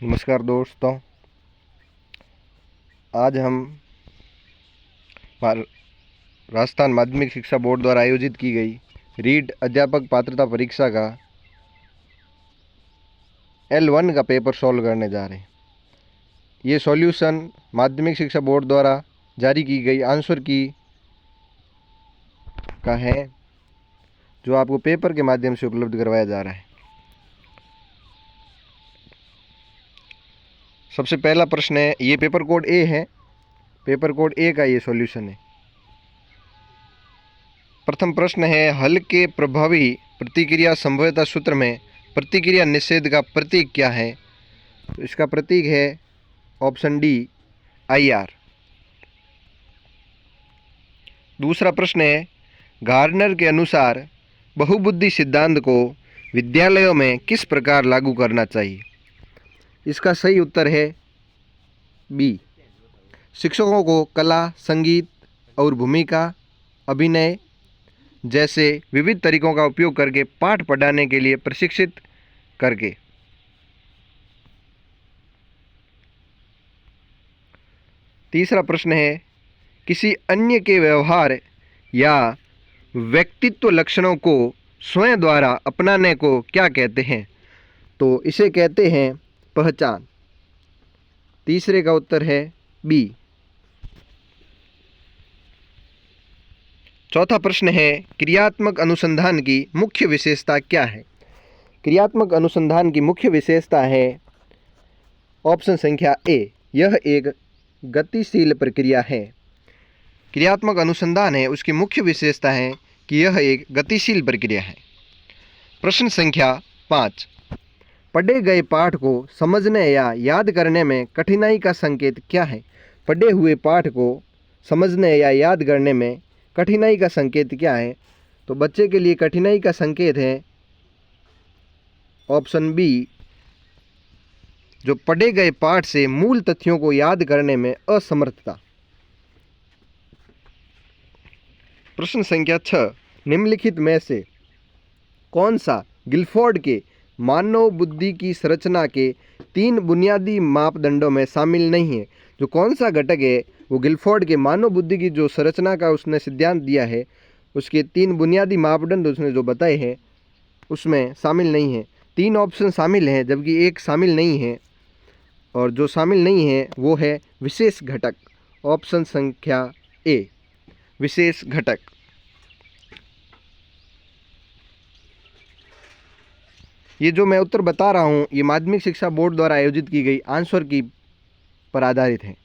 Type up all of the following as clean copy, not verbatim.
नमस्कार दोस्तों, आज हम राजस्थान माध्यमिक शिक्षा बोर्ड द्वारा आयोजित की गई रीट अध्यापक पात्रता परीक्षा का L1 का पेपर सॉल्व करने जा रहे हैं। ये सॉल्यूशन माध्यमिक शिक्षा बोर्ड द्वारा जारी की गई आंसर की का है, जो आपको पेपर के माध्यम से उपलब्ध करवाया जा रहा है। सबसे पहला प्रश्न है, ये पेपर कोड ए है। पेपर कोड ए का ये सॉल्यूशन है। प्रथम प्रश्न है, हल के प्रभावी प्रतिक्रिया संभाव्यता सूत्र में प्रतिक्रिया निषेध का प्रतीक क्या है? तो इसका प्रतीक है ऑप्शन डी IR। दूसरा प्रश्न है, गार्डनर के अनुसार बहुबुद्धि सिद्धांत को विद्यालयों में किस प्रकार लागू करना चाहिए? इसका सही उत्तर है बी, शिक्षकों को कला, संगीत और भूमिका अभिनय जैसे विविध तरीकों का उपयोग करके पाठ पढ़ाने के लिए प्रशिक्षित करके। तीसरा प्रश्न है, किसी अन्य के व्यवहार या व्यक्तित्व लक्षणों को स्वयं द्वारा अपनाने को क्या कहते हैं? तो इसे कहते हैं पहचान। तीसरे का उत्तर है बी। चौथा प्रश्न है, क्रियात्मक अनुसंधान की मुख्य विशेषता क्या है? क्रियात्मक अनुसंधान की मुख्य विशेषता है ऑप्शन संख्या ए, यह एक गतिशील प्रक्रिया है। क्रियात्मक अनुसंधान है, उसकी मुख्य विशेषता है कि यह एक गतिशील प्रक्रिया है। प्रश्न संख्या 5, पढ़े गए पाठ को समझने या याद करने में कठिनाई का संकेत क्या है? पढ़े हुए पाठ को समझने या याद करने में कठिनाई का संकेत क्या है? तो बच्चे के लिए कठिनाई का संकेत है ऑप्शन बी, जो पढ़े गए पाठ से मूल तथ्यों को याद करने में असमर्थता। प्रश्न संख्या 6, निम्नलिखित में से कौन सा गिलफोर्ड के मानव बुद्धि की संरचना के 3 बुनियादी मापदंडों में शामिल नहीं है? जो कौन सा घटक है वो गिलफोर्ड के मानव बुद्धि की जो संरचना का उसने सिद्धांत दिया है, उसके 3 बुनियादी मापदंड उसने जो बताए हैं उसमें शामिल नहीं है। 3 ऑप्शन शामिल हैं जबकि एक शामिल नहीं है, और जो शामिल नहीं है वो है विशेष घटक। ऑप्शन संख्या ए, विशेष घटक। ये जो मैं उत्तर बता रहा हूँ ये माध्यमिक शिक्षा बोर्ड द्वारा आयोजित की गई आंसर की पर आधारित है।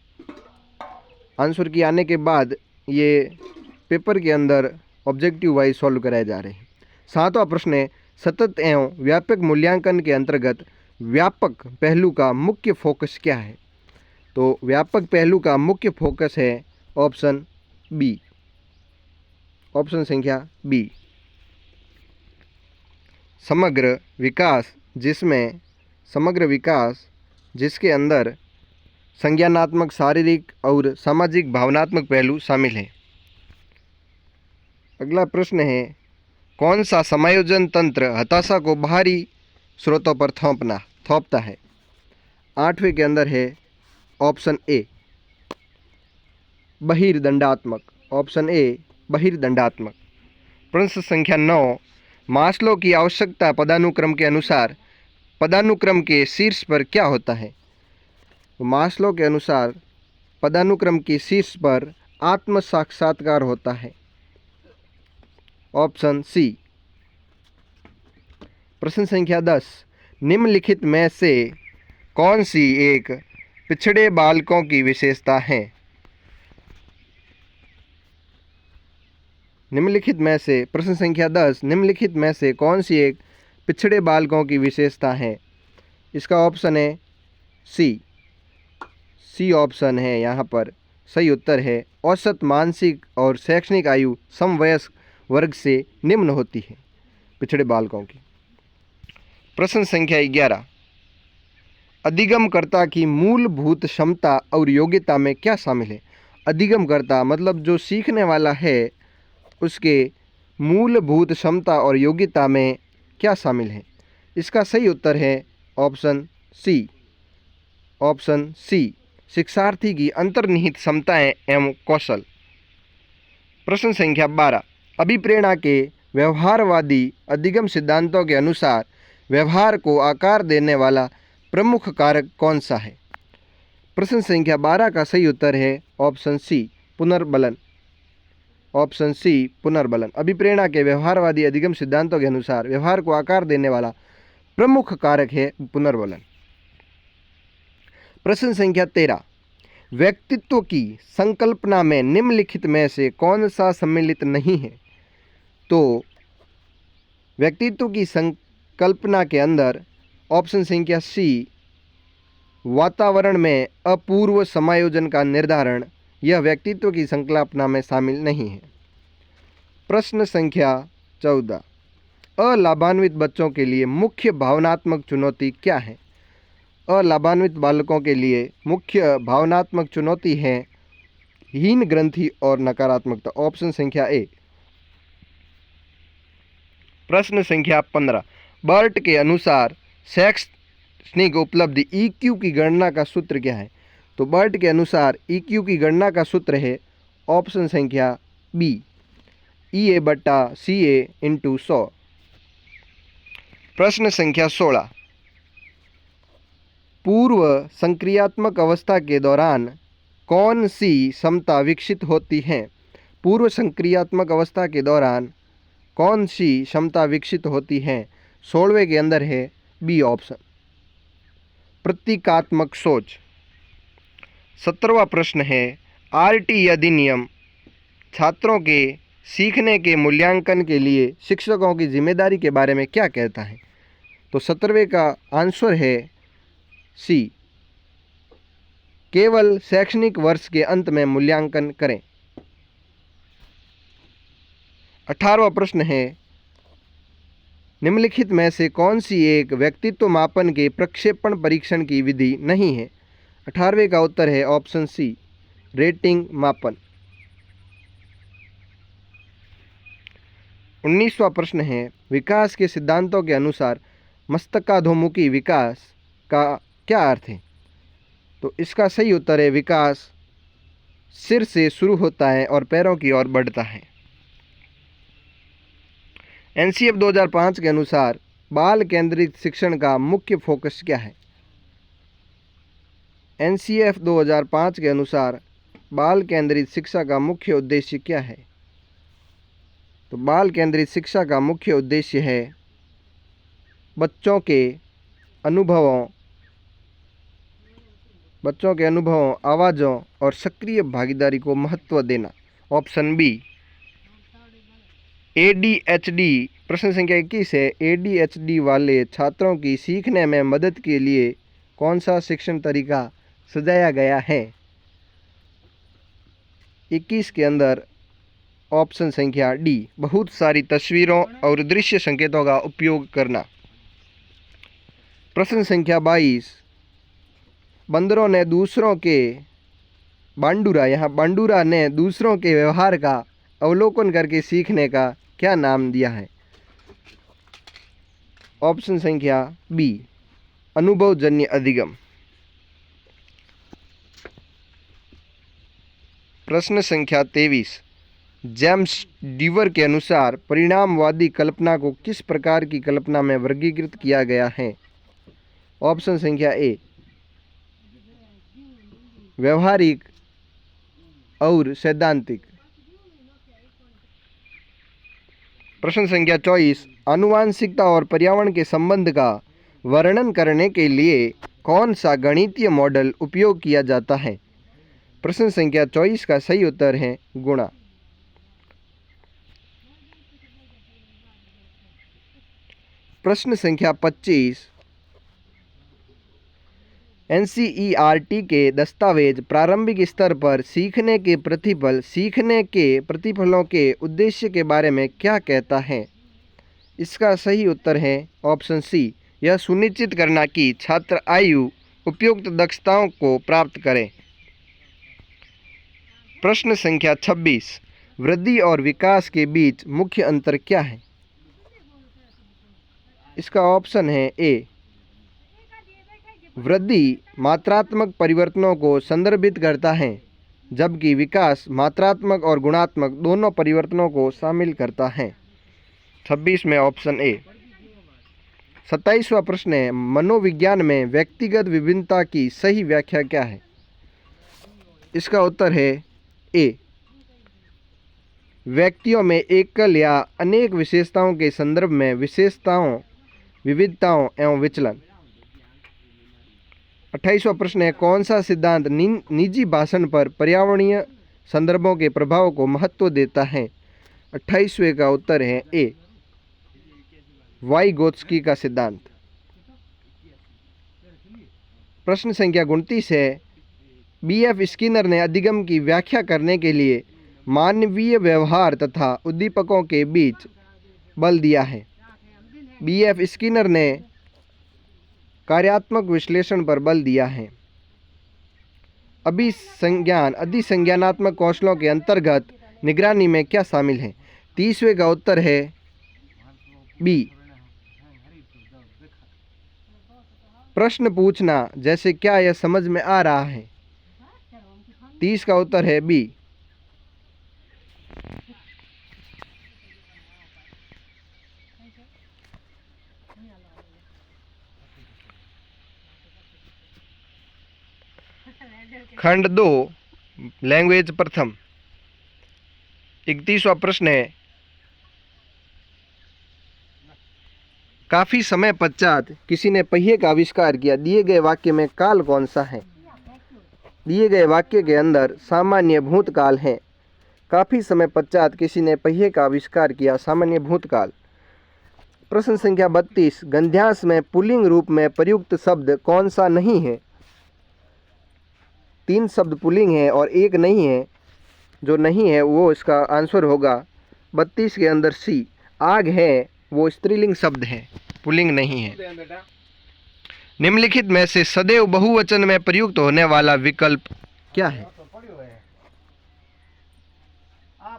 आंसर की आने के बाद ये पेपर के अंदर ऑब्जेक्टिव वाइज सॉल्व कराए जा रहे हैं। 7वां प्रश्न है, सतत एवं व्यापक मूल्यांकन के अंतर्गत व्यापक पहलू का मुख्य फोकस क्या है? तो व्यापक पहलू का मुख्य फोकस है ऑप्शन बी, ऑप्शन संख्या बी, समग्र विकास, जिसके अंदर संज्ञानात्मक, शारीरिक और सामाजिक भावनात्मक पहलू शामिल हैं। अगला प्रश्न है, कौन सा समायोजन तंत्र हताशा को बाहरी स्रोतों पर थोपता है? 8वें के अंदर है ऑप्शन ए, बहिर्दंडात्मक। Option A, बहिर्दंडात्मक। प्रश्न संख्या 9, मास्लो की आवश्यकता पदानुक्रम के अनुसार पदानुक्रम के शीर्ष पर क्या होता है? मास्लो के अनुसार पदानुक्रम के शीर्ष पर आत्म साक्षात्कार होता है। Option C. प्रश्न संख्या 10, निम्नलिखित में से कौन सी एक पिछड़े बालकों की विशेषता है? निम्नलिखित में से, प्रश्न संख्या 10, निम्नलिखित में से कौन सी एक पिछड़े बालकों की विशेषता है? इसका ऑप्शन है सी। सी ऑप्शन है यहाँ पर सही उत्तर है। औसत मानसिक और शैक्षणिक आयु समवयस्क वर्ग से निम्न होती है पिछड़े बालकों की। प्रश्न संख्या 11, अधिगमकर्ता की मूलभूत क्षमता और योग्यता में क्या शामिल है? अधिगमकर्ता मतलब जो सीखने वाला है, उसके मूलभूत क्षमता और योग्यता में क्या शामिल है? इसका सही उत्तर है ऑप्शन सी, ऑप्शन सी शिक्षार्थी की अंतर्निहित क्षमताएं एवं कौशल। प्रश्न संख्या 12, अभिप्रेरणा के व्यवहारवादी अधिगम सिद्धांतों के अनुसार व्यवहार को आकार देने वाला प्रमुख कारक कौन सा है? प्रश्न संख्या 12 का सही उत्तर है ऑप्शन सी पुनर्बलन। Option C पुनर्बलन। अभिप्रेरणा के व्यवहारवादी अधिगम सिद्धांतों के अनुसार व्यवहार को आकार देने वाला प्रमुख कारक है पुनर्बलन। प्रश्न संख्या 13, व्यक्तित्व की संकल्पना में निम्नलिखित में से कौन सा सम्मिलित नहीं है? तो व्यक्तित्व की संकल्पना के अंदर ऑप्शन संख्या सी वातावरण में अपूर्व समायोजन का निर्धारण, यह व्यक्तित्व की संकल्पना में शामिल नहीं है। प्रश्न संख्या 14, अलाभान्वित बच्चों के लिए मुख्य भावनात्मक चुनौती क्या है? अलाभान्वित बालकों के लिए मुख्य भावनात्मक चुनौती है हीन ग्रंथि और नकारात्मकता। ऑप्शन संख्या ए। प्रश्न संख्या 15, बर्ट के अनुसार शैक्षणिक उपलब्धि EQ की गणना का सूत्र क्या है? तो बर्ट के अनुसार EQ की गणना का सूत्र है ऑप्शन संख्या बी EA/CA × 100। प्रश्न संख्या 16, पूर्व संक्रियात्मक अवस्था के दौरान कौन सी क्षमता विकसित होती है? पूर्व संक्रियात्मक अवस्था के दौरान कौन सी क्षमता विकसित होती है? 16वें के अंदर है बी ऑप्शन प्रतीकात्मक सोच। 17वां प्रश्न है RT अधिनियम छात्रों के सीखने के मूल्यांकन के लिए शिक्षकों की जिम्मेदारी के बारे में क्या कहता है? तो 17वें का आंसर है सी केवल शैक्षणिक वर्ष के अंत में मूल्यांकन करें। 18वां प्रश्न है निम्नलिखित में से कौन सी एक व्यक्तित्व मापन के प्रक्षेपण परीक्षण की विधि नहीं है? 18वें का उत्तर है ऑप्शन सी रेटिंग मापन। 19वां प्रश्न है विकास के सिद्धांतों के अनुसार मस्तकाधोमुखी विकास का क्या अर्थ है? तो इसका सही उत्तर है विकास सिर से शुरू होता है और पैरों की ओर बढ़ता है। NCF 2005 के अनुसार बाल केंद्रित शिक्षण का मुख्य फोकस क्या है? NCF 2005 के अनुसार बाल केंद्रित शिक्षा का मुख्य उद्देश्य क्या है? तो बाल केंद्रित शिक्षा का मुख्य उद्देश्य है बच्चों के अनुभवों, आवाज़ों और सक्रिय भागीदारी को महत्व देना। Option B ADHD। प्रश्न संख्या 21 है ADHD वाले छात्रों की सीखने में मदद के लिए कौन सा शिक्षण तरीका सुझाया गया है? 21 के अंदर ऑप्शन संख्या डी बहुत सारी तस्वीरों और दृश्य संकेतों का उपयोग करना। प्रश्न संख्या 22, बंदरों ने दूसरों के बांडूरा ने दूसरों के व्यवहार का अवलोकन करके सीखने का क्या नाम दिया है? ऑप्शन संख्या बी अनुभवजन्य अधिगम। प्रश्न संख्या 23, जेम्स डीवर के अनुसार परिणामवादी कल्पना को किस प्रकार की कल्पना में वर्गीकृत किया गया है? ऑप्शन संख्या ए व्यवहारिक और सैद्धांतिक। प्रश्न संख्या 24, आनुवांशिकता और पर्यावरण के संबंध का वर्णन करने के लिए कौन सा गणितीय मॉडल उपयोग किया जाता है? प्रश्न संख्या 24 का सही उत्तर है गुणा। प्रश्न संख्या 25, NCERT के दस्तावेज प्रारंभिक स्तर पर सीखने के प्रतिफलों के उद्देश्य के बारे में क्या कहता है? इसका सही उत्तर है ऑप्शन सी यह सुनिश्चित करना कि छात्र आयु उपयुक्त दक्षताओं को प्राप्त करें। प्रश्न संख्या 26, वृद्धि और विकास के बीच मुख्य अंतर क्या है? इसका ऑप्शन है ए वृद्धि मात्रात्मक परिवर्तनों को संदर्भित करता है, जबकि विकास मात्रात्मक और गुणात्मक दोनों परिवर्तनों को शामिल करता है। 26 में ऑप्शन ए। 27वां प्रश्न है, मनोविज्ञान में व्यक्तिगत विभिन्नता की सही व्याख्या क्या है? इसका उत्तर है ए। व्यक्तियों में एकल या अनेक विशेषताओं के संदर्भ में विशेषताओं, विविधताओं एवं विचलन। 28वां प्रश्न है, कौन सा सिद्धांत निजी भाषण पर पर्यावरणीय संदर्भों के प्रभाव को महत्व देता है? 28वें का उत्तर है ए, वाइगोत्स्की का सिद्धांत। प्रश्न संख्या 29 है, B.F. स्किनर ने अधिगम की व्याख्या करने के लिए मानवीय व्यवहार तथा उद्दीपकों के बीच बल दिया है। B.F. स्किनर ने कार्यात्मक विश्लेषण पर बल दिया है। अधिसंज्ञानात्मक कौशलों के अंतर्गत निगरानी में क्या शामिल है? 30वें का उत्तर है बी, प्रश्न पूछना, जैसे क्या यह समझ में आ रहा है? 30 का उत्तर है बी। खंड 2 लैंग्वेज प्रथम। 31वां प्रश्न है, काफी समय पश्चात किसी ने पहिए का आविष्कार किया। दिए गए वाक्य में काल कौन सा है? दिए गए वाक्य के अंदर सामान्य भूतकाल है। काफी समय पश्चात किसी ने पहिए का आविष्कार किया, सामान्य भूतकाल। प्रश्न संख्या 32, गद्यांश में पुल्लिंग रूप में प्रयुक्त शब्द कौन सा नहीं है? 3 शब्द पुल्लिंग है और एक नहीं है। जो नहीं है वो इसका आंसर होगा 32 के अंदर सी। आग है वो स्त्रीलिंग शब्द है, पुल्लिंग नहीं है। निम्नलिखित में से सदैव बहुवचन में प्रयुक्त होने वाला विकल्प क्या है?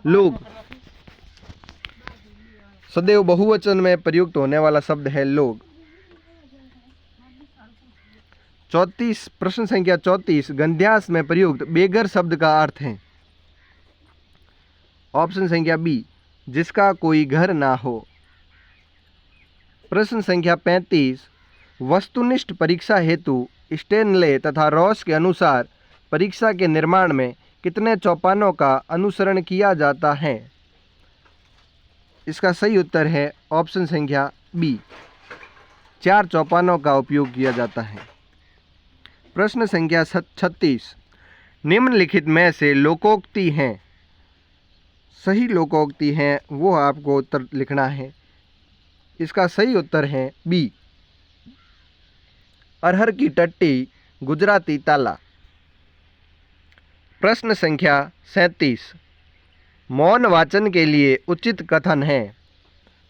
लोग। सदैव बहुवचन में प्रयुक्त होने वाला शब्द है लोग। 34, प्रश्न संख्या 34, गद्यांश में प्रयुक्त बेघर शब्द का अर्थ है। ऑप्शन संख्या बी, जिसका कोई घर ना हो। प्रश्न संख्या 35, वस्तुनिष्ठ परीक्षा हेतु स्टेनले तथा रॉस के अनुसार परीक्षा के निर्माण में कितने चौपानों का अनुसरण किया जाता है? इसका सही उत्तर है ऑप्शन संख्या बी, 4 चौपानों का उपयोग किया जाता है। प्रश्न संख्या 36, निम्नलिखित में से लोकोक्ति हैं, सही लोकोक्ति हैं वो आपको उत्तर लिखना है। इसका सही उत्तर है बी, अरहर की टट्टी गुजराती ताला। प्रश्न संख्या 37, मौन वाचन के लिए उचित कथन है।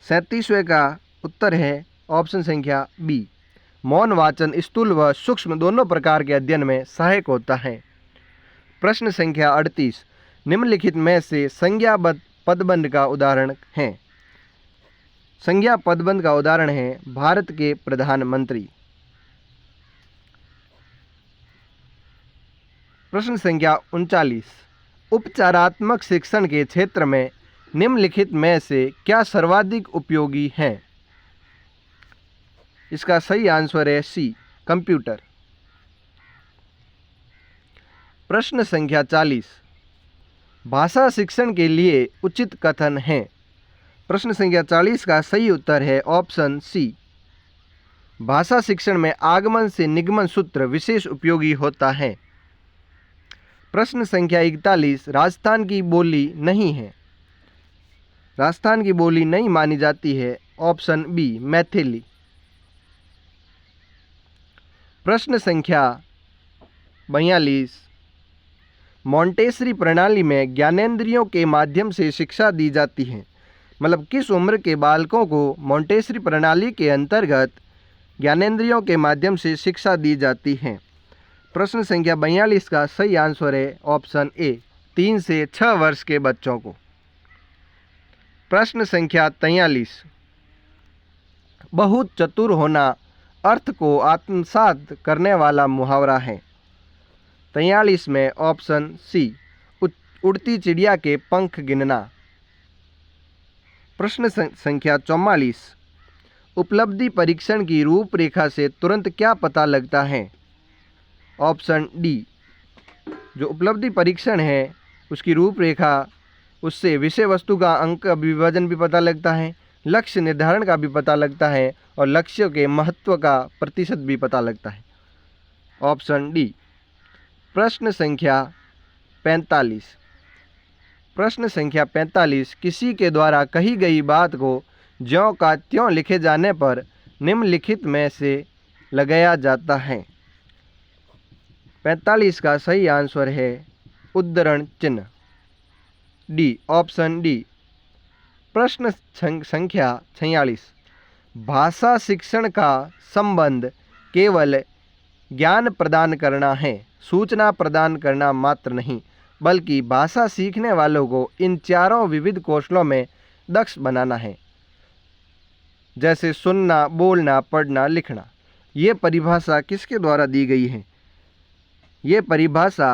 37वें का उत्तर है ऑप्शन संख्या बी, मौन वाचन स्थूल व सूक्ष्म दोनों प्रकार के अध्ययन में सहायक होता है। प्रश्न संख्या 38, निम्नलिखित में से संज्ञा पदबंध का उदाहरण है। संज्ञा पदबंध का उदाहरण है भारत के प्रधानमंत्री। प्रश्न संख्या 39, उपचारात्मक शिक्षण के क्षेत्र में निम्नलिखित में से क्या सर्वाधिक उपयोगी है? इसका सही आंसर है सी, कंप्यूटर। प्रश्न संख्या 40, भाषा शिक्षण के लिए उचित कथन है। प्रश्न संख्या 40 का सही उत्तर है ऑप्शन सी, भाषा शिक्षण में आगमन से निगमन सूत्र विशेष उपयोगी होता है। प्रश्न संख्या 41, राजस्थान की बोली नहीं है। राजस्थान की बोली नहीं मानी जाती है, ऑप्शन बी, मैथिली। प्रश्न संख्या 42, मॉन्टेसरी प्रणाली में ज्ञानेंद्रियों के माध्यम से शिक्षा दी जाती है। मतलब किस उम्र के बालकों को मॉन्टेसरी प्रणाली के अंतर्गत ज्ञानेंद्रियों के माध्यम से शिक्षा दी जाती है? प्रश्न संख्या 42 का सही आंसर है ऑप्शन ए, 3 से 6 वर्ष के बच्चों को। प्रश्न संख्या 43, बहुत चतुर होना अर्थ को आत्मसात करने वाला मुहावरा है? 43 में ऑप्शन सी, उड़ती चिड़िया के पंख गिनना। प्रश्न संख्या 44, उपलब्धि परीक्षण की रूपरेखा से तुरंत क्या पता लगता है? ऑप्शन डी, जो उपलब्धि परीक्षण है उसकी रूपरेखा, उससे विषय वस्तु का अंक विभाजन भी पता लगता है, लक्ष्य निर्धारण का भी पता लगता है और लक्ष्य के महत्व का प्रतिशत भी पता लगता है। Option D. प्रश्न संख्या 45, प्रश्न संख्या 45, किसी के द्वारा कही गई बात को ज्यों का त्यों लिखे जाने पर निम्नलिखित में से लगाया जाता है? 45 का सही आंसर है उद्धरण चिन्ह, डी, ऑप्शन डी। प्रश्न संख्या 46, भाषा शिक्षण का संबंध केवल ज्ञान प्रदान करना है, सूचना प्रदान करना मात्र नहीं, बल्कि भाषा सीखने वालों को इन चारों विविध कौशलों में दक्ष बनाना है, जैसे सुनना, बोलना, पढ़ना, लिखना। ये परिभाषा किसके द्वारा दी गई है? ये परिभाषा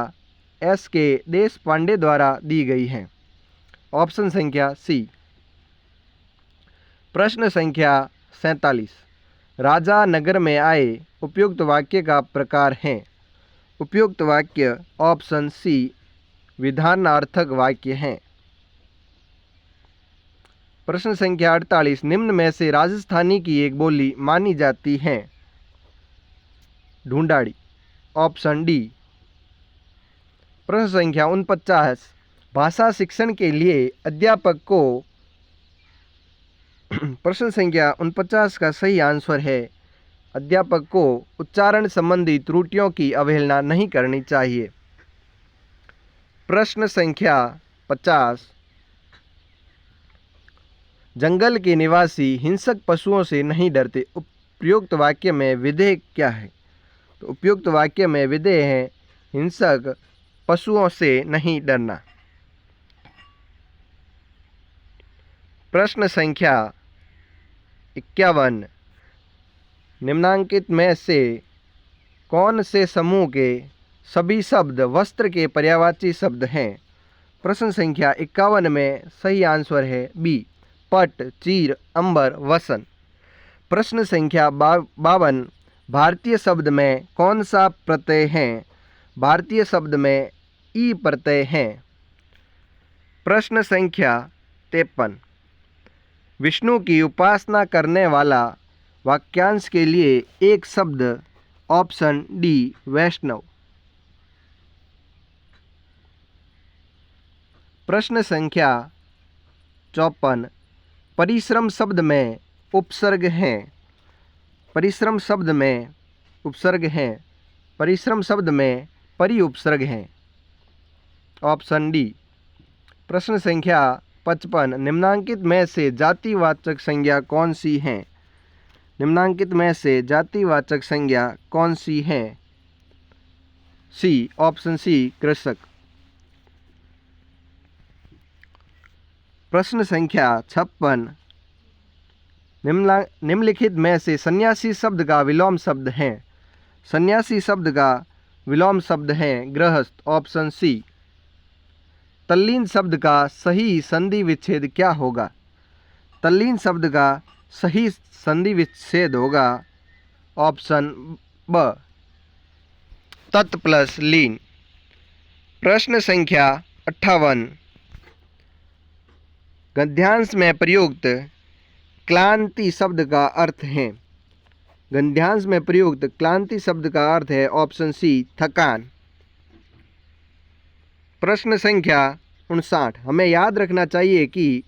S.K. देशपांडे द्वारा दी गई है। ऑप्शन संख्या सी। प्रश्न संख्या 47, राजा नगर में आए उपयुक्त वाक्य का प्रकार है? उपयुक्त वाक्य ऑप्शन सी, विधानार्थक वाक्य हैं। प्रश्न संख्या 48, निम्न में से राजस्थानी की एक बोली मानी जाती है? Dhundhari, option D. प्रश्न संख्या 49, भाषा शिक्षण के लिए अध्यापक को प्रश्न संख्या 49 का सही आंसर है अध्यापक को उच्चारण संबंधी त्रुटियों की अवहेलना नहीं करनी चाहिए। प्रश्न संख्या 50, जंगल के निवासी हिंसक पशुओं से नहीं डरते, उपयुक्त वाक्य में विधेय क्या है? तो उपयुक्त वाक्य में विधेय है हिंसक पशुओं से नहीं डरना। प्रश्न संख्या 51, निम्नांकित में से कौन से समूह के सभी शब्द वस्त्र के पर्यायवाची शब्द हैं? प्रश्न संख्या 51 में सही आंसर है बी, पट, चीर, अंबर, वसन। प्रश्न संख्या 52, भारतीय शब्द में कौन सा प्रत्यय है? भारतीय शब्द में ई प्रत्यय है। प्रश्न संख्या 53, विष्णु की उपासना करने वाला वाक्यांश के लिए एक शब्द, ऑप्शन डी, वैष्णव। प्रश्न संख्या 54, परिश्रम शब्द में उपसर्ग हैं? परिश्रम शब्द में उपसर्ग हैं, परिश्रम शब्द में परि उपसर्ग हैं। Option D. प्रश्न संख्या 55, निम्नांकित में से जातिवाचक संज्ञा कौन सी हैं? निम्नांकित में से जातिवाचक संज्ञा कौन सी है? सी, ऑप्शन सी, कृषक। प्रश्न संख्या 56, निम्नलिखित में से सन्यासी शब्द का विलोम शब्द है? सन्यासी शब्द का विलोम शब्द है गृहस्थ, ऑप्शन सी। तल्लीन शब्द का सही संधि विच्छेद क्या होगा? तल्लीन शब्द का सही संधि विच्छेद होगा ऑप्शन ब, तत् प्लस लीन। प्रश्न संख्या 58, गद्यांश में प्रयुक्त क्लांति शब्द का अर्थ है? गद्यांश में प्रयुक्त क्लांति शब्द का अर्थ है ऑप्शन सी, थकान। प्रश्न संख्या 59, हमें याद रखना चाहिए कि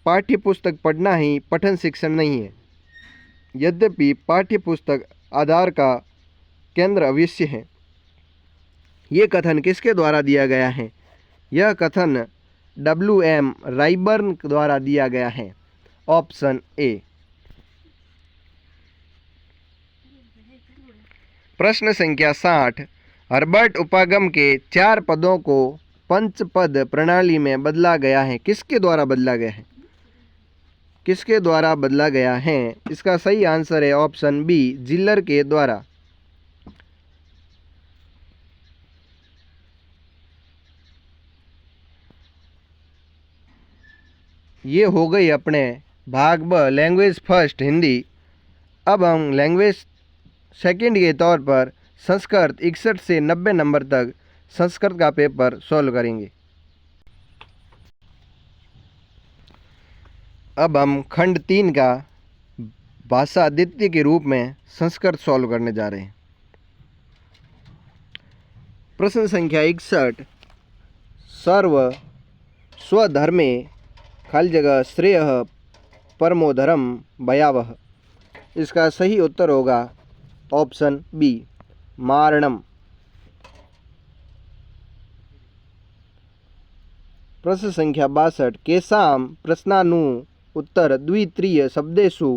पाठ्य पुस्तक पढ़ना ही पठन शिक्षण नहीं है। यद्यपि पाठ्य पुस्तक आधार का केंद्र अवश्य है। ये कथन किसके द्वारा दिया गया है? यह कथन W.M. राइबर्न द्वारा दिया गया है, ऑप्शन ए। प्रश्न संख्या 60, हर्बर्ट उपागम के 4 पदों को पंचपद प्रणाली में बदला गया है, किसके द्वारा बदला गया है? किसके द्वारा बदला गया है? इसका सही आंसर है ऑप्शन बी, जिलर के द्वारा। ये हो गई अपने भाग ब लैंग्वेज फर्स्ट हिंदी। अब हम लैंग्वेज सेकंड के तौर पर संस्कृत 61 से 90 नंबर तक संस्कृत का पेपर सॉल्व करेंगे। अब हम खंड 3 का भाषा द्वितीय के रूप में संस्कृत सॉल्व करने जा रहे हैं। प्रश्न संख्या 61, सर्व स्वधर्मे खाली जगह श्रेय परमोधर्म भयावह। इसका सही उत्तर होगा ऑप्शन बी, मारणम। प्रश्न संख्या 62, केषां प्रश्नानु उत्तर द्वित्रीय शब्देषु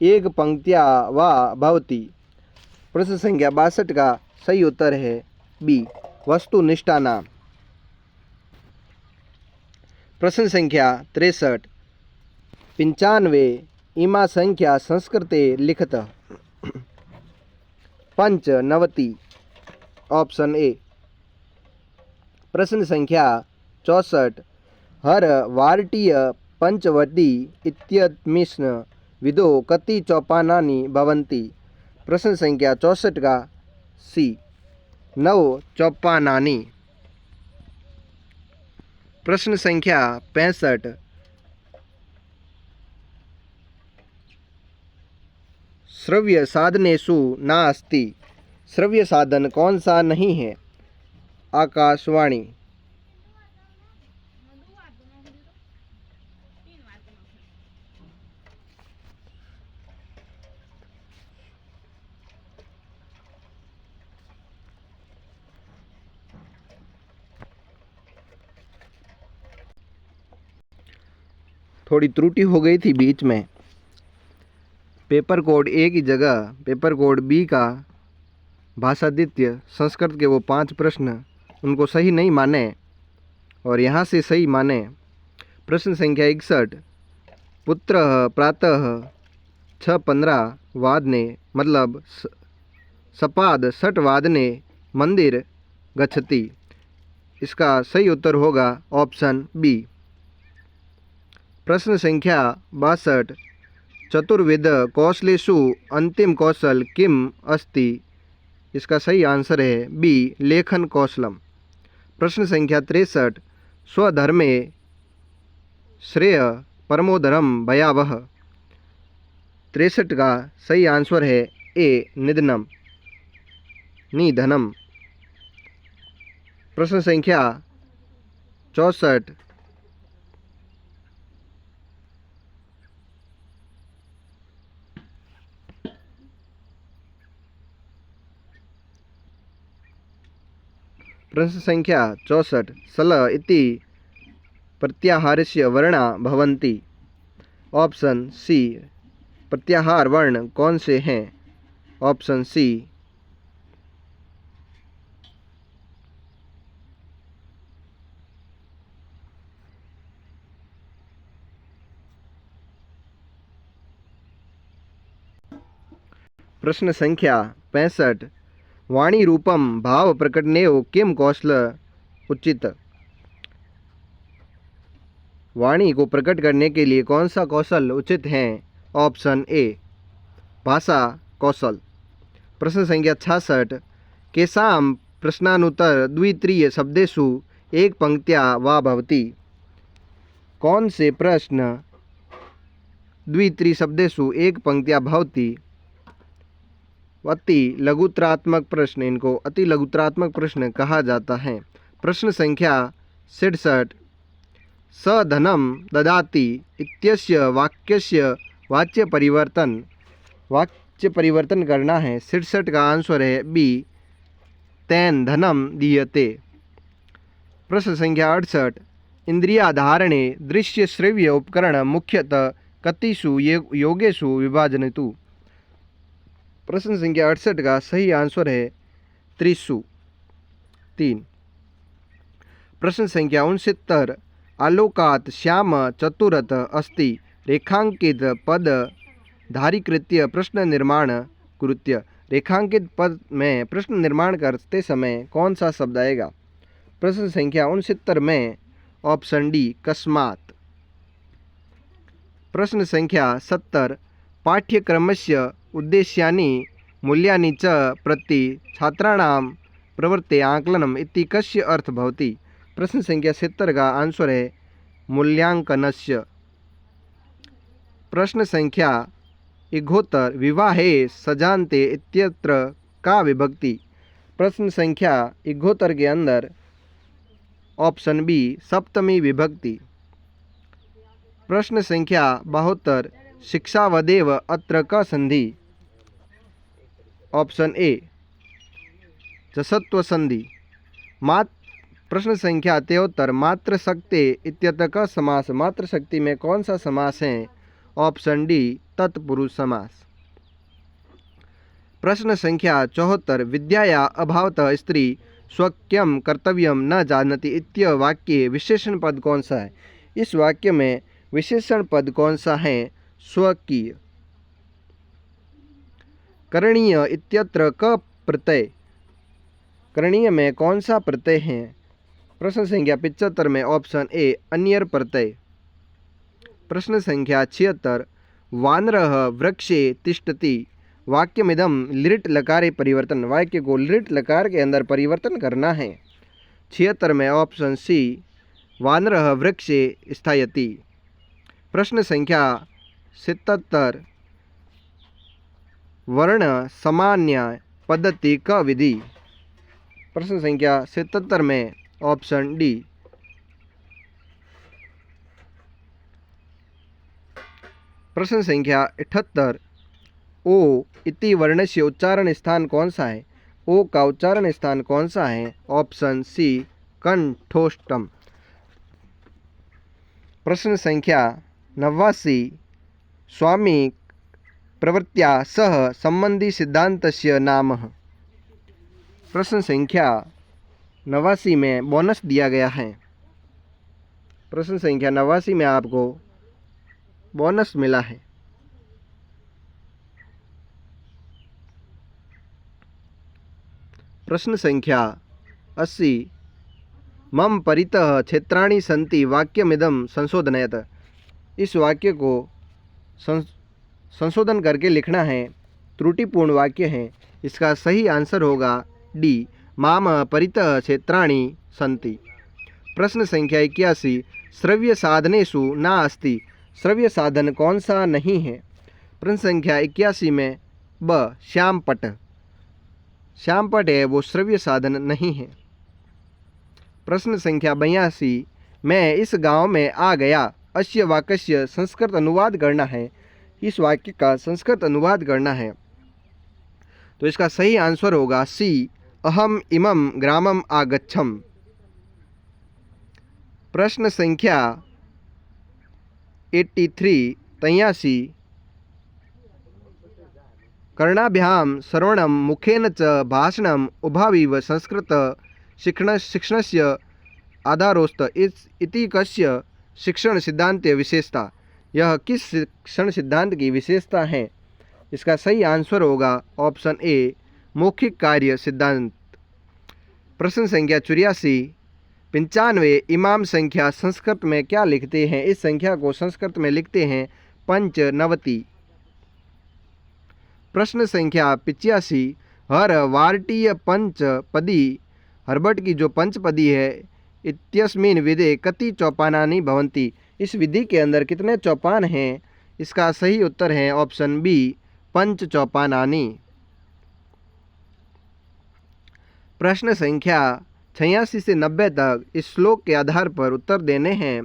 एक पंक्त्या वा भवति। प्रश्न संख्या 62 का सही उत्तर है बी, वस्तुनिष्ठानाम्। प्रश्न संख्या 63, 95 इमा संख्या संस्कृते लिखतः। पंचनवति, ऑप्शन ए। प्रश्न संख्या 64, हर वार्टीय पंचवटी इत्यस्मिन् विदो कति चौपानानि भवन्ति। प्रश्न संख्या 64 का सी, 9 चौपानानि। प्रश्न संख्या 65, श्रव्य साधनेषु नास्ति। श्रव्य साधन कौन सा नहीं है? आकाशवाणी। थोड़ी त्रुटि हो गई थी बीच में। पेपर कोड ए की जगह पेपर कोड बी का भाषा द्वितीय संस्कृत के वो 5 प्रश्न उनको सही नहीं माने और यहाँ से सही माने। प्रश्न संख्या 61, पुत्र प्रातः 6:15 वादने मतलब सपाद 6 वादने मंदिर गच्छति। इसका सही उत्तर होगा ऑप्शन बी। प्रश्न संख्या 62, चतुर्विध कौशलेषु अंतिम कौशल किम अस्ति। इसका सही आंसर है बी, लेखन कौशलम। प्रश्न संख्या 63, स्वधर्मे श्रेय परमोधर्म भयावह। 63 का सही आंसर है ए, निधनम, निधनम। प्रश्न संख्या 64, प्रश्न संख्या 64, सल इति प्रत्याहारस्य वर्णा भवन्ति। ऑप्शन सी, प्रत्याहार वर्ण कौन से हैं? Option C. प्रश्न संख्या 65, वाणी रूपम भाव प्रकटनेव किम कौशल उचित। वाणी को प्रकट करने के लिए कौन सा कौशल उचित है? ऑप्शन ए, भाषा कौशल। प्रश्न संख्या 66, केषां प्रश्नानुत्तर द्वित्रीय शब्देषु एक पंक्त्या वा भवति। कौन से प्रश्न द्वित्रीय शब्देषु एक पंक्त्या भवति? अति लघुत्रात्मक प्रश्न, इनको अति लघुत्रात्मक प्रश्न कहा जाता है। प्रश्न संख्या 67, स धनम ददाति इत्यस्य वाक्यस्य वाच्य परिवर्तन करना है। 67 का आंसर है बी, तेन धनम दीयते। प्रश्न संख्या 68, इंद्रियाधारणे दृश्य श्रव्य उपकरण मुख्यतः कतिषु योगेषु विभाजयतु। प्रश्न संख्या 68 का सही आंसर है 3। प्रश्न संख्या 69, आलोकात श्याम चतुरत अस्ति रेखांकित पद धारीकृत्य प्रश्न निर्माण कृत्य। रेखांकित पद में प्रश्न निर्माण करते समय कौन सा शब्द आएगा? प्रश्न संख्या 69 में ऑप्शन डी कस्मात्। प्रश्न संख्या 70 पाठ्यक्रमस्य उद्देश्यानि मूल्यानि च प्रति छात्राणां प्रवृत्ते आकलनम इति कस्य अर्थ भवति? प्रश्न संख्या 70 का आंसर है मूल्यांकनस्य। प्रश्न संख्या 71 विवाहे सजान्ते इत्यत्र का विभक्ति? प्रश्न संख्या 71 के अंदर ऑप्शन बी सप्तमी विभक्ति। प्रश्न संख्या 72 शिक्षावदेव अत्र का संधि? ऑप्शन ए जसत्व संधि। प्रश्न संख्या 73 मातृशक्ति इत्यत्र का समास? मातृशक्ति में कौन सा समास है? ऑप्शन डी तत्पुरुष समास। प्रश्न संख्या 74 विद्याया अभावतः स्त्री स्वकीयं कर्तव्यं न जानति इत्य वाक्ये विशेषण पद कौन सा है? इस वाक्य में विशेषण पद कौन सा है? स्वकीय। करणीय इत्यत्र क प्रत्यय, करणीय में कौन सा प्रत्यय है? प्रश्न संख्या 75 में ऑप्शन ए अन्यर प्रत्यय। प्रश्न संख्या 76 वानरः वृक्षे तिष्ठति वाक्यमिदं लिट् लकारे परिवर्तन। वाक्य को लिट् लकार के अंदर परिवर्तन करना है। 76 में ऑप्शन सी वानरः वृक्षे स्थायति। प्रश्न संख्या 77 वर्ण सामान्य पद्धति का विधि। प्रश्न संख्या 77 में ऑप्शन डी। प्रश्न संख्या 78 ओ इति वर्णस्य उच्चारण स्थान कौन सा है? ओ का उच्चारण स्थान कौन सा है? ऑप्शन सी कंठोष्ठम। प्रश्न संख्या 89 स्वामी प्रवृत्त्या सह संबंधी सिद्धांतस्य नाम। प्रश्न संख्या 89 में बोनस दिया गया है। प्रश्न संख्या 89 में आपको बोनस मिला है। प्रश्न संख्या 80 मम परितः क्षेत्राणि सन्ति वाक्यमिदं संशोधनयत। इस वाक्य को संशोधन करके लिखना है। त्रुटिपूर्ण वाक्य है। इसका सही आंसर होगा डी माम परितः क्षेत्राणि सन्ति। प्रश्न संख्या 81 श्रव्य साधनेषु न अस्ति। श्रव्य साधन कौन सा नहीं है? प्रश्न संख्या 81 में ब श्यामपट। श्यामपट है वो श्रव्य साधन नहीं है। प्रश्न संख्या 82 मैं इस गांव में आ गया अस्य वाक्यस्य संस्कृत अनुवाद करना है। इस वाक्य का संस्कृत अनुवाद करना है। तो इसका सही आंसर होगा सी अहम इमं ग्रामम आगच्छम। प्रश्न संख्या 83 कर्णाभ्यां श्रवणं मुखेन च भाषणम् उभाविव संस्कृत शिक्षणस्य आधारोस्त इति कस्य शिक्षण सिद्धांत विशेषता? यह किस शिक्षण सिद्धांत की विशेषता है? इसका सही आंसर होगा ऑप्शन ए मौखिक कार्य सिद्धांत। प्रश्न संख्या 84 95 इमाम संख्या संस्कृत में क्या लिखते हैं? इस संख्या को संस्कृत में लिखते हैं पंचनवति। प्रश्न संख्या 85 हर वार्टीय पंचपदी हर्बट की जो पंचपदी है इत्यस्मिन् विधे कति चौपानानि भवन्ति। इस विधि के अंदर कितने चौपान हैं? इसका सही उत्तर है ऑप्शन बी पंच चौपानानि। प्रश्न संख्या 86 से 90 तक इस श्लोक के आधार पर उत्तर देने हैं।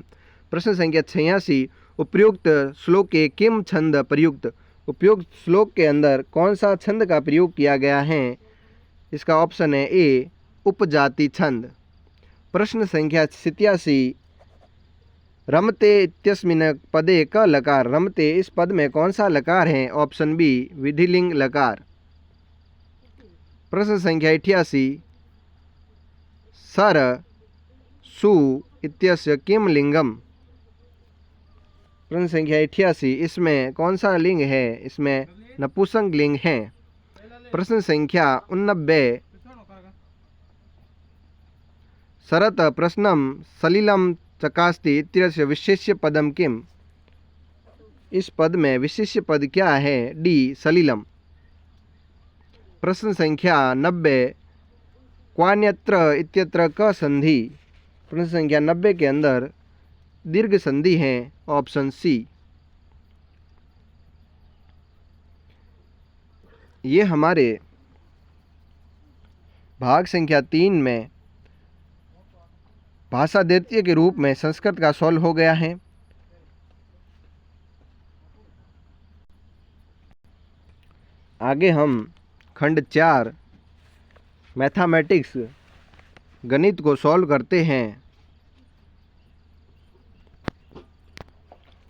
प्रश्न संख्या 86 उपयुक्त श्लोक के किम छंद प्रयुक्त। उपयुक्त श्लोक के अंदर कौन सा छंद का प्रयोग किया गया है? इसका ऑप्शन है ए उपजाति छंद। प्रश्न संख्या 87 रमते इत्यस्मिन् पदे क लकार। रमते इस पद में कौन सा लकार है? ऑप्शन बी विधिलिंग लकार। प्रश्न संख्या 88 सर सु इत्यस्य किम लिंगम। प्रश्न संख्या 88, इसमें कौन सा लिंग है? इसमें नपुंसक लिंग है। प्रश्न संख्या 89, शरत प्रश्नम सलिलम चकास्ति इत्यस्य विशेष्य पदम किम? इस पद में विशेष्य पद क्या है? डी सलिलम। प्रश्न संख्या 90, क्वान्यत्र इत्यत्र क संधि? प्रश्न संख्या 90 के अंदर दीर्घ संधि है, ऑप्शन सी। ये हमारे भाग संख्या 3 में भाषा द्वितीय के रूप में संस्कृत का सॉल्व हो गया है। आगे हम खंड 4 मैथमेटिक्स गणित को सॉल्व करते हैं।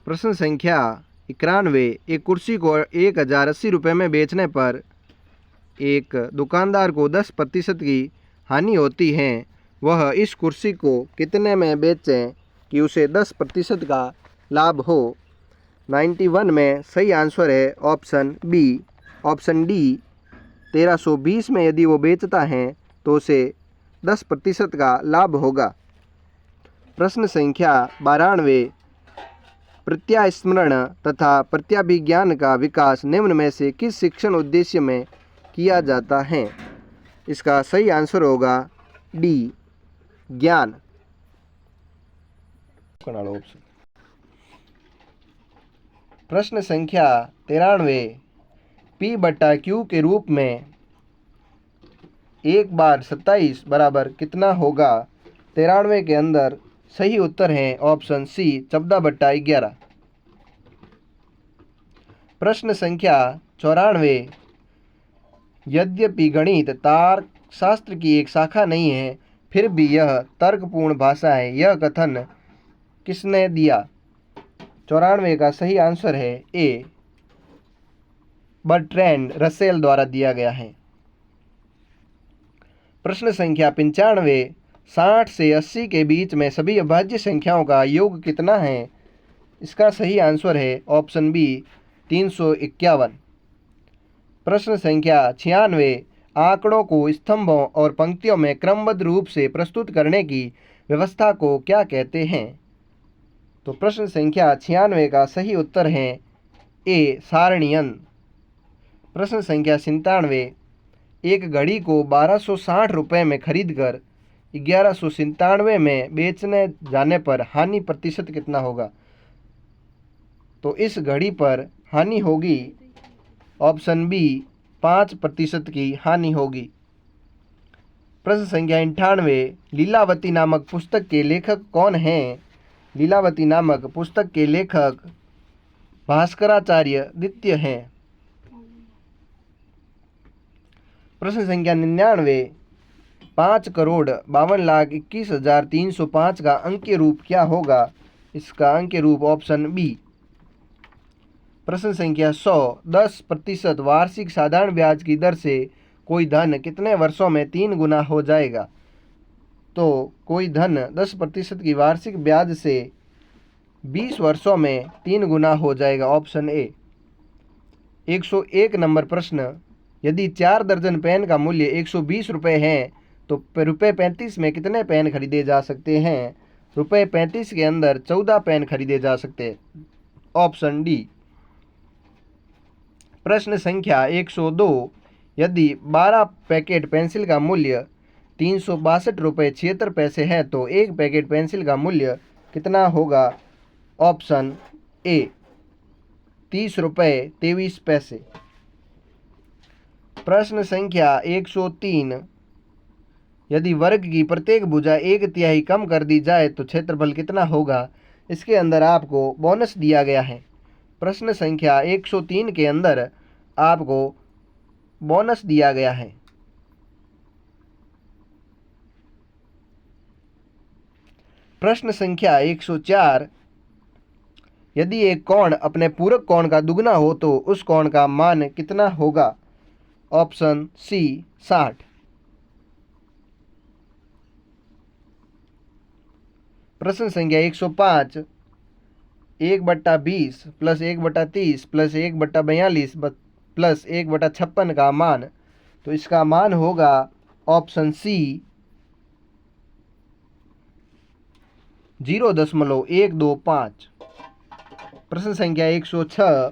प्रश्न संख्या 91, एक कुर्सी को 1080 रुपये में बेचने पर एक दुकानदार को 10% की हानि होती है। वह इस कुर्सी को कितने में बेचें कि उसे 10% का लाभ हो? 91 में सही आंसर है ऑप्शन बी। ऑप्शन डी 1320 में यदि वो बेचता है तो उसे 10% का लाभ होगा। प्रश्न संख्या 92, प्रत्यास्मरण तथा प्रत्याभिज्ञान का विकास निम्न में से किस शिक्षण उद्देश्य में किया जाता है? इसका सही आंसर होगा डी ज्ञान। प्रश्न संख्या 93, P बटा Q के रूप में 1 बार 27 बराबर कितना होगा? 93 के अंदर सही उत्तर है ऑप्शन सी 14 बटा 11। प्रश्न संख्या 94, यद्यपि गणित तार्कशास्त्र की एक शाखा नहीं है फिर भी यह तर्कपूर्ण भाषा है, यह कथन किसने दिया? 94 का सही आंसर है ए बर्ट्रैंड रसेल द्वारा दिया गया है। प्रश्न संख्या 95, 60 से 80 के बीच में सभी अभाज्य संख्याओं का योग कितना है? इसका सही आंसर है ऑप्शन बी 351। प्रश्न संख्या 96, आंकड़ों को स्तंभों और पंक्तियों में क्रमबद्ध रूप से प्रस्तुत करने की व्यवस्था को क्या कहते हैं? तो प्रश्न संख्या 96 का सही उत्तर है ए सारणीयन। प्रश्न संख्या 97, एक घड़ी को 1260 रुपये में खरीदकर 1197 में बेचने जाने पर हानि प्रतिशत कितना होगा? तो इस घड़ी पर हानि होगी ऑप्शन बी 5% की हानि होगी। प्रश्न संख्या 98, लीलावती नामक पुस्तक के लेखक कौन हैं? लीलावती नामक पुस्तक के लेखक भास्कराचार्य द्वितीय हैं। प्रश्न संख्या 99, 5,52,21,305 का अंकीय रूप क्या होगा? इसका अंकीय रूप ऑप्शन बी। प्रश्न संख्या 100, 10% वार्षिक साधारण ब्याज की दर से कोई धन कितने वर्षों में 3 गुना हो जाएगा? तो कोई धन 10% की वार्षिक ब्याज से 20 वर्षों में 3 गुना हो जाएगा, ऑप्शन ए। 101 नंबर प्रश्न, यदि 4 दर्जन पेन का मूल्य 120 रुपये है तो रुपये 35 में कितने पेन खरीदे जा सकते हैं? रुपये 35 के अंदर 14 पेन खरीदे जा सकते हैं, ऑप्शन डी। प्रश्न संख्या 102, यदि 12 पैकेट पेंसिल का मूल्य 362 रुपये 76 पैसे है तो एक पैकेट पेंसिल का मूल्य कितना होगा? ऑप्शन ए 30 रुपये 23 पैसे। प्रश्न संख्या 103, यदि वर्ग की प्रत्येक भुजा 1/3 कम कर दी जाए तो क्षेत्रफल कितना होगा? इसके अंदर आपको बोनस दिया गया है। प्रश्न संख्या 103 के अंदर आपको बोनस दिया गया है। प्रश्न संख्या 104, यदि एक कोण अपने पूरक कोण का दुगना हो तो उस कोण का मान कितना होगा? Option C 60। प्रश्न संख्या 105, 1/20 प्लस 1/30 प्लस 1/42 प्लस 1/56 का मान, तो इसका मान होगा ऑप्शन सी 0.125। प्रश्न संख्या 106,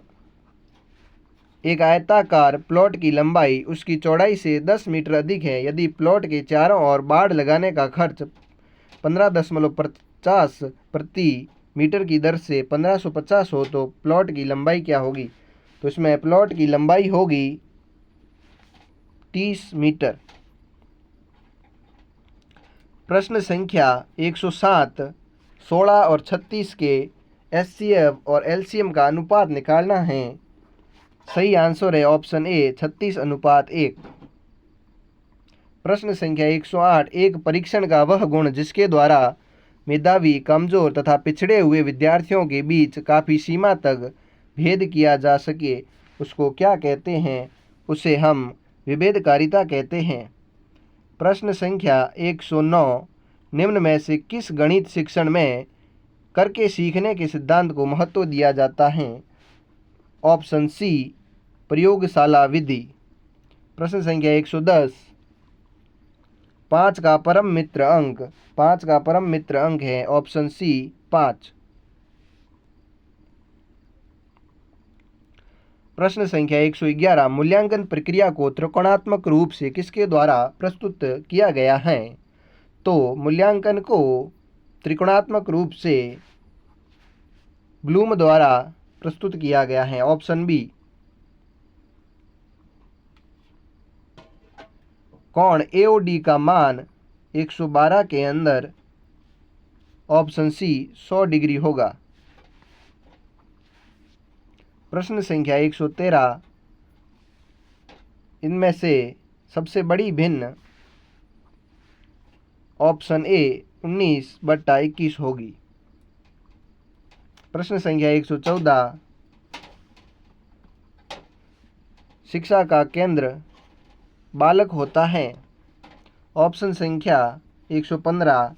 एक आयताकार प्लॉट की लंबाई उसकी चौड़ाई से 10 मीटर अधिक है। यदि प्लॉट के चारों ओर बाड़ लगाने का खर्च 15.50 प्रति मीटर की दर से 1550 हो तो प्लॉट की लंबाई क्या होगी? तो इसमें प्लॉट की लंबाई होगी 30 मीटर। प्रश्न संख्या 107, 16 और 36 के एचसीएफ और एलसीएम का अनुपात निकालना है। सही आंसर है ऑप्शन ए 36:1। प्रश्न संख्या 108, एक परीक्षण का वह गुण जिसके द्वारा मेधावी, कमजोर तथा पिछड़े हुए विद्यार्थियों के बीच काफ़ी सीमा तक भेद किया जा सके, उसको क्या कहते हैं? उसे हम विभेदकारिता कहते हैं। प्रश्न संख्या 109, निम्न में से किस गणित शिक्षण में करके सीखने के सिद्धांत को महत्व दिया जाता है? ऑप्शन सी प्रयोगशाला विधि। प्रश्न संख्या 110, 5 का परम मित्र अंक है ऑप्शन सी 5। प्रश्न संख्या 111, मूल्यांकन प्रक्रिया को त्रिकोणात्मक रूप से किसके द्वारा प्रस्तुत किया गया है? तो मूल्यांकन को त्रिकोणात्मक रूप से ब्लूम द्वारा प्रस्तुत किया गया है ऑप्शन बी। कोण एओडी का मान 112 के अंदर ऑप्शन सी 100 डिग्री होगा। प्रश्न संख्या 113, इनमें से सबसे बड़ी भिन्न ऑप्शन ए 19/21 होगी। प्रश्न संख्या 114, शिक्षा का केंद्र बालक होता है ऑप्शन संख्या 115।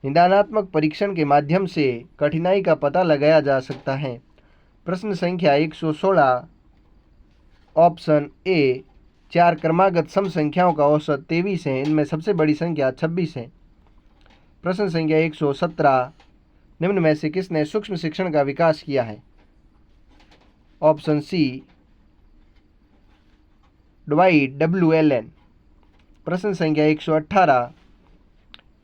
निदानात्मक परीक्षण के माध्यम से कठिनाई का पता लगाया जा सकता है। प्रश्न संख्या 116, ऑप्शन ए 4 क्रमागत सम संख्याओं का औसत 23 है, इनमें सबसे बड़ी संख्या 26 है। प्रश्न संख्या 117, निम्न में से किसने सूक्ष्म शिक्षण का विकास किया है? Option C Dwight WLN। प्रश्न संख्या 118,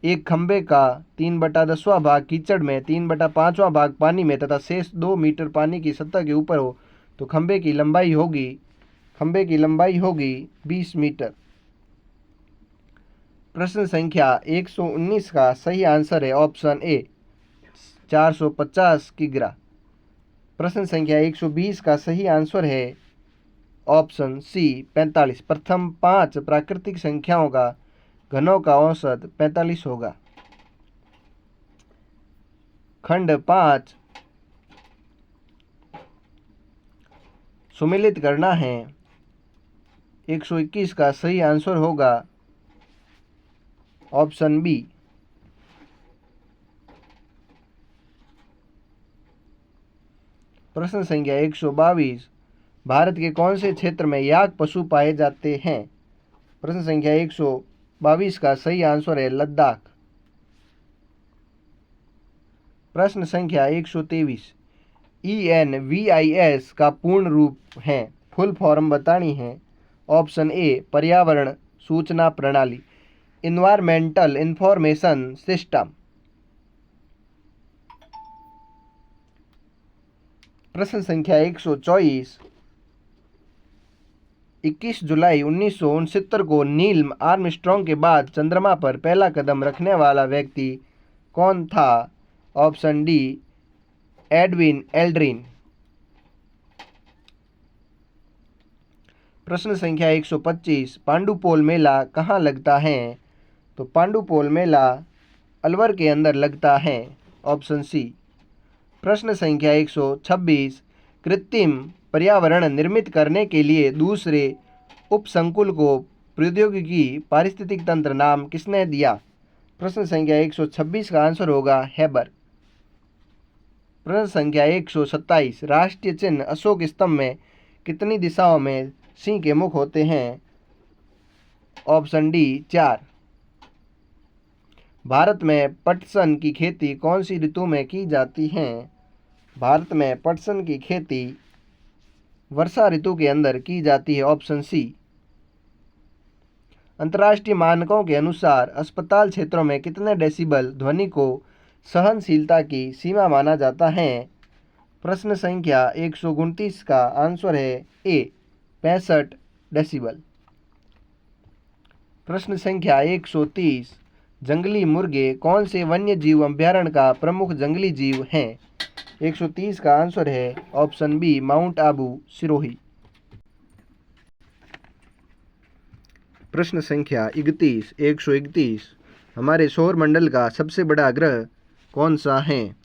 एक खंबे का 3/10वां भाग कीचड़ में, 3/5वां भाग पानी में तथा शेष 2 मीटर पानी की सतह के ऊपर हो तो खंबे की लंबाई होगी 20 मीटर। प्रश्न संख्या 119 का सही आंसर है ऑप्शन ए 450 किग्रा। प्रश्न संख्या 120 का सही आंसर है ऑप्शन सी 45। प्रथम 5 प्राकृतिक संख्याओं का घनों का औसत 45 होगा। खंड 5 सुमेलित करना है। 121 का सही आंसर होगा ऑप्शन बी। प्रश्न संख्या 122, भारत के कौन से क्षेत्र में याक पशु पाए जाते हैं? प्रश्न संख्या 122 का सही आंसर है लद्दाख। प्रश्न संख्या 123, ENVIS का पूर्ण रूप है, फुल फॉर्म बतानी है। ऑप्शन ए पर्यावरण सूचना प्रणाली, इन्वायरमेंटल इंफॉर्मेशन सिस्टम। प्रश्न संख्या 124, 21 जुलाई 1969 को नील आर्मस्ट्रॉन्ग के बाद चंद्रमा पर पहला कदम रखने वाला व्यक्ति कौन था? Option D Edwin Aldrin. प्रश्न संख्या 125, पांडुपोल मेला कहाँ लगता है? तो पांडुपोल मेला अलवर के अंदर लगता है ऑप्शन सी। प्रश्न संख्या 126, कृत्रिम पर्यावरण निर्मित करने के लिए दूसरे उपसंकुल को प्रौद्योगिकी पारिस्थितिक तंत्र नाम किसने दिया? प्रश्न संख्या 126 का आंसर होगा हैबर। प्रश्न संख्या 127, राष्ट्रीय चिन्ह अशोक स्तंभ में कितनी दिशाओं में सिंह के मुख होते हैं? Option D 4। भारत में पटसन की खेती कौन सी ऋतु में की जाती है? भारत में पटसन की खेती वर्षा ऋतु के अंदर की जाती है। Option C. अंतर्राष्ट्रीय मानकों के अनुसार अस्पताल क्षेत्रों में कितने डेसिबल ध्वनि को सहनशीलता की सीमा माना जाता है? प्रश्न संख्या 129 का आंसर है ए 65 डेसिबल। प्रश्न संख्या 130, जंगली मुर्गे कौन से वन्य जीव अभयारण्य का प्रमुख जंगली जीव हैं? 130 का आंसर है option B Mount Abu Sirohi. प्रश्न संख्या 131, हमारे सौर मंडल का सबसे बड़ा ग्रह कौन सा है?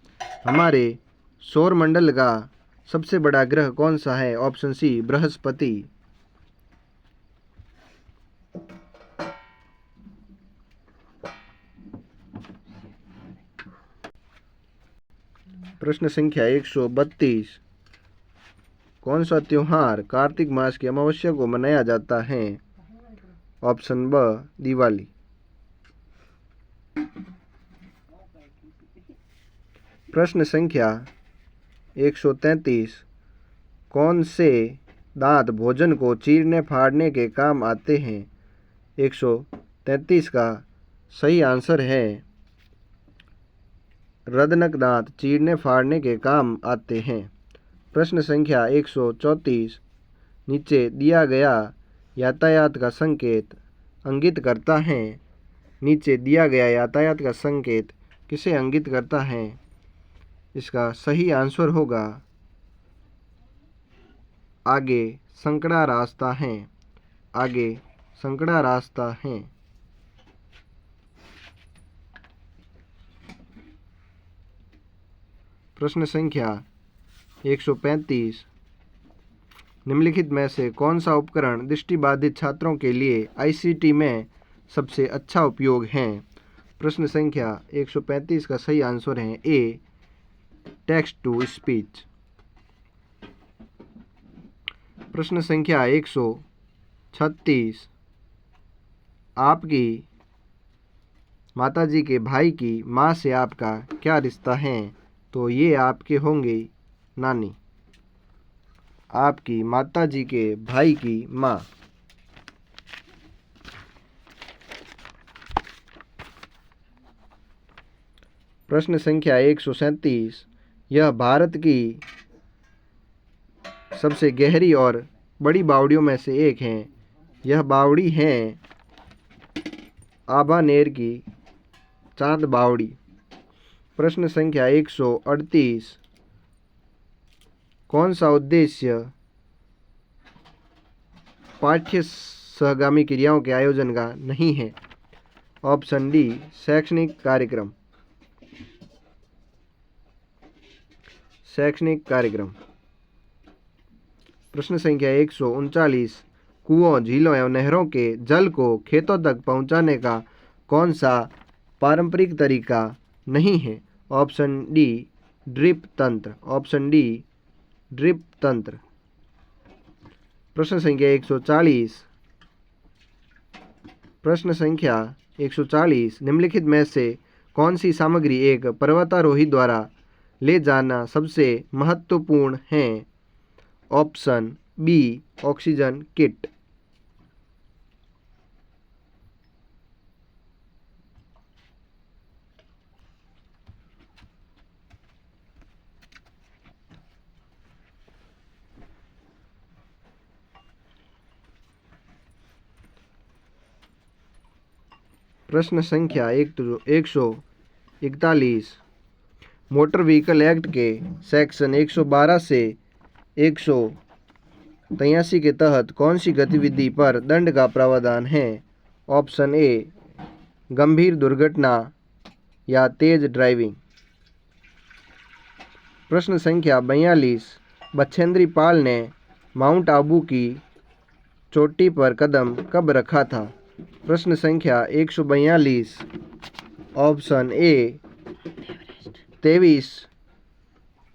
हमारे सौर मंडल का सबसे बड़ा ग्रह कौन सा है? ऑप्शन सी बृहस्पति। प्रश्न संख्या 132, कौन सा त्योहार कार्तिक मास की अमावस्या को मनाया जाता है? ऑप्शन ब दिवाली। प्रश्न संख्या 133, कौन से दांत भोजन को चीरने फाड़ने के काम आते हैं? 133 का सही आंसर है रदनक दांत चीरने फाड़ने के काम आते हैं। प्रश्न संख्या 134, नीचे दिया गया यातायात का संकेत इंगित करता है। नीचे दिया गया यातायात का संकेत किसे इंगित करता है? इसका सही आंसर होगा आगे संकरा रास्ता है। आगे संकरा रास्ता है। प्रश्न संख्या 135, निम्नलिखित में से कौन सा उपकरण दृष्टिबाधित छात्रों के लिए आईसीटी में सबसे अच्छा उपयोग है? प्रश्न संख्या 135 का सही आंसर है ए टेक्स्ट टू स्पीच। प्रश्न संख्या 136, आपकी माताजी के भाई की माँ से आपका क्या रिश्ता है? तो ये आपके होंगे नानी। आपकी माताजी के भाई की माँ। प्रश्न संख्या 137, यह भारत की सबसे गहरी और बड़ी बावड़ियों में से एक है। यह बावड़ी है आभानेर की चांद बावड़ी। प्रश्न संख्या 138, कौन सा उद्देश्य पाठ्य सहगामी क्रियाओं के आयोजन का नहीं है? ऑप्शन डी शैक्षणिक कार्यक्रम। शैक्षणिक कार्यक्रम। प्रश्न संख्या 139, कुओं, झीलों एवं नहरों के जल को खेतों तक पहुंचाने का कौन सा पारंपरिक तरीका नहीं है? ऑप्शन डी ड्रिप तंत्र। ऑप्शन डी ड्रिप तंत्र। प्रश्न संख्या 140, प्रश्न संख्या 140, निम्नलिखित में से कौन सी सामग्री एक पर्वतारोही द्वारा ले जाना सबसे महत्वपूर्ण है? Option B oxygen kit. प्रश्न संख्या 141, मोटर व्हीकल एक्ट के सेक्शन 112 से 183 के तहत कौन सी गतिविधि पर दंड का प्रावधान है? ऑप्शन ए गंभीर दुर्घटना या तेज ड्राइविंग। प्रश्न संख्या 42, बछेंद्री पाल ने माउंट आबू की चोटी पर कदम कब रखा था? प्रश्न संख्या 142, ऑप्शन ए 23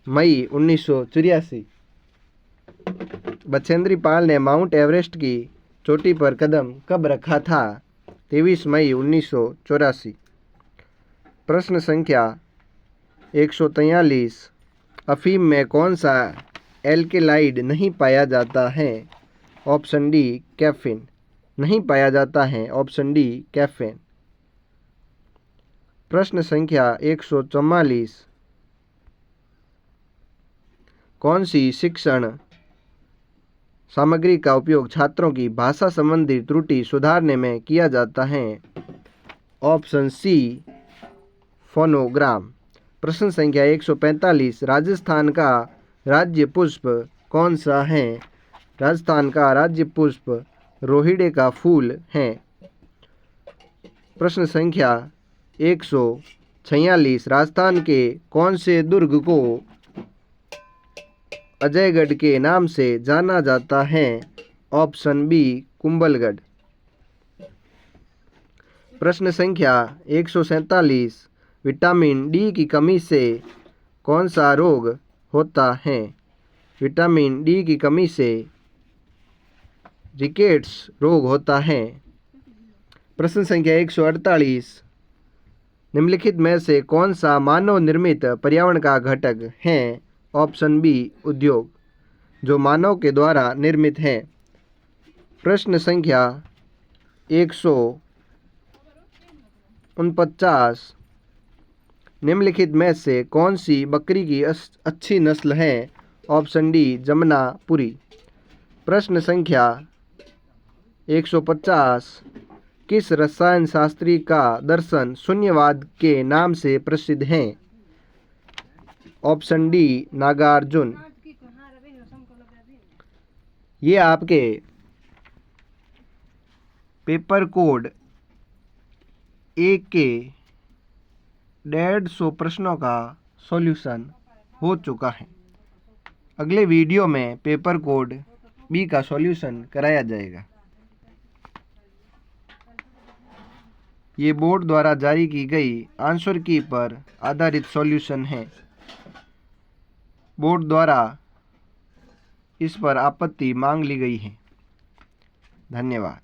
मई 1984। बछेंद्री पाल ने माउंट एवरेस्ट की चोटी पर कदम कब रखा था? 23 मई 1984। प्रश्न संख्या 143। अफीम में कौन सा एल्केलाइड नहीं पाया जाता है? Option D caffeine. नहीं पाया जाता है, ऑप्शन डी कैफीन। प्रश्न संख्या 144। कौन सी शिक्षण सामग्री का उपयोग छात्रों की भाषा संबंधी त्रुटि सुधारने में किया जाता है? Option C phonogram. प्रश्न संख्या 145। राजस्थान का राज्य पुष्प कौन सा है? राजस्थान का राज्य पुष्प रोहिड़े का फूल है। प्रश्न संख्या 146। राजस्थान के कौन से दुर्ग को अजयगढ़ के नाम से जाना जाता है? Option B Kumbhalgarh. प्रश्न संख्या 147। विटामिन डी की कमी से कौन सा रोग होता है? विटामिन डी की कमी से रिकेट्स रोग होता है। प्रश्न संख्या 148। निम्नलिखित में से कौन सा मानव निर्मित पर्यावरण का घटक है? ऑप्शन बी उद्योग, जो मानव के द्वारा निर्मित है। प्रश्न संख्या 149। निम्नलिखित में से कौन सी बकरी की अच्छी नस्ल है? Option D Jamnapuri. प्रश्न संख्या 150। किस रसायन शास्त्री का दर्शन शून्यवाद के नाम से प्रसिद्ध है? Option D Nagarjuna. ये आपके पेपर कोड 1 के 150 प्रश्नों का सॉल्यूशन हो चुका है। अगले वीडियो में पेपर कोड बी का सॉल्यूशन कराया जाएगा। ये बोर्ड द्वारा जारी की गई आंसर की पर आधारित सॉल्यूशन है। बोर्ड द्वारा इस पर आपत्ति मांग ली गई है। धन्यवाद।